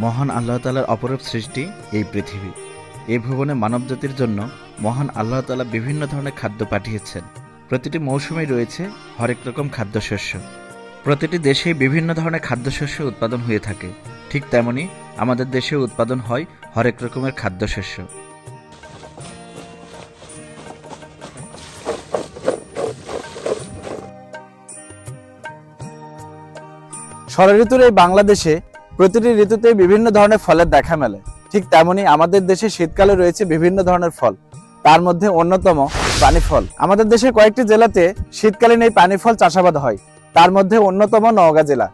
মহান আল্লাহ তাআলার অপরূপ সৃষ্টি এই পৃথিবী। এই ভুবনে মানবজাতির জন্য মহান আল্লাহ তাআলা বিভিন্ন ধরনের খাদ্য পাঠিয়েছেন। প্রতিটি মৌসুমেই রয়েছে হরেক রকম খাদ্যশস্য। প্রতিটি দেশেই বিভিন্ন ধরনের খাদ্যশস্য উৎপাদন হয়ে থাকে। ঠিক তেমনি আমাদের দেশেও উৎপাদন হয় হরেক রকমের খাদ্যশস্য। ষড়ঋতুর এই বাংলাদেশে প্রতিটি ঋতুতে বিভিন্ন ধরনের ফলের দেখা মেলে। ঠিক তেমনি আমাদের দেশে শীতকালে রয়েছে বিভিন্ন ধরনের ফল, তার মধ্যে অন্যতম পানি ফল। আমাদের দেশের কয়েকটি জেলাতে শীতকালীন এই পানি ফল চাষাবাদ হয়, তার মধ্যে অন্যতম নওগাঁ জেলা।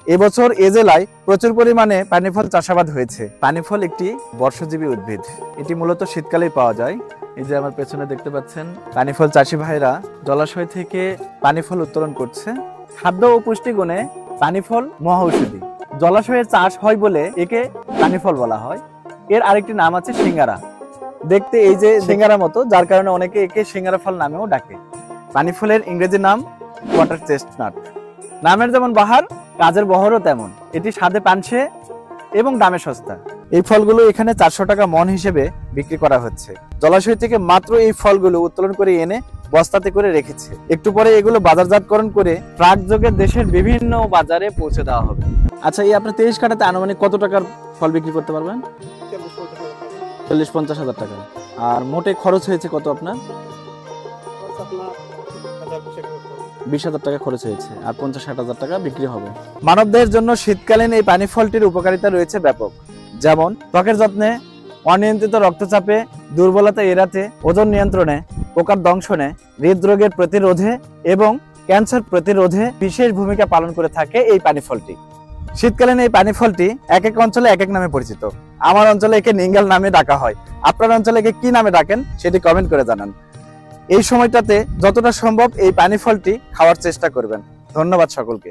এবছর এ জেলায় প্রচুর পরিমাণে পানি ফল চাষাবাদ হয়েছে। পানি ফল একটি বর্ষজীবী উদ্ভিদ, এটি মূলত শীতকালেই পাওয়া যায়। এই যে আমার পেছনে দেখতে পাচ্ছেন, পানি ফল চাষি ভাইরা জলাশয় থেকে পানি ফল উত্তোলন করছে। খাদ্য ও পুষ্টিগুণে পানি ফল মহা ঔষধি। জলাশয়ে চাষ হয় বলে একে পানি ফল বলা হয়। এর আরেকটি নাম আছে সিঙ্গারা। দেখতে এই যে সিঙ্গারা মতো, যার কারণে অনেকে একে সিঙ্গারা ফল নামেও ডাকে। পানি ফলের ইংরেজি নাম ওয়াটার চেস্টনাট। নামের যেমন বাহার, কাজের বহরও তেমন। এটি স্বাদে পানসে এবং দামে সস্তা। এই ফলগুলো এখানে 400 টাকা মন হিসেবে বিক্রি করা হচ্ছে। জলাশয় থেকে মাত্র এই ফলগুলো উত্তোলন করে এনে বস্তাতে করে রেখেছে। একটু পরে এগুলো বাজারজাতকরণ করে ট্রাক যোগে দেশের বিভিন্ন বাজারে পৌঁছে দেওয়া হবে। আচ্ছা, এই আপনার 23 কাঠাতে আনুমানিক কত টাকার ফল বিক্রি করতে পারবেন? 40-50 হাজার টাকা। আর মোটে খরচ হয়েছে কত আপনার? 20,000 টাকা খরচ হয়েছে, আর 50-60 হাজার টাকা বিক্রি হবে। মানবদেহের জন্য শীতকালীন এই পানি ফলটির উপকারিতা রয়েছে ব্যাপক। যেমন ত্বকের যত্নে, অনিয়ন্ত্রিত রক্তচাপে, দুর্বলতা এড়াতে, ওজন নিয়ন্ত্রণে, পোকার দংশনে, হৃদরোগের প্রতিরোধে এবং ক্যান্সার প্রতিরোধে বিশেষ ভূমিকা পালন করে থাকে এই পানি ফলটি। শীতকালীন এই পানি ফলটি এক এক অঞ্চলে এক এক নামে পরিচিত। আমার অঞ্চলে একে নিঙ্গাল নামে ডাকা হয়। আপনার অঞ্চলে একে কি নামে ডাকেন সেটি কমেন্ট করে জানান। এই সময়টাতে যতটা সম্ভব এই পানি ফলটি খাওয়ার চেষ্টা করবেন। ধন্যবাদ সকলকে।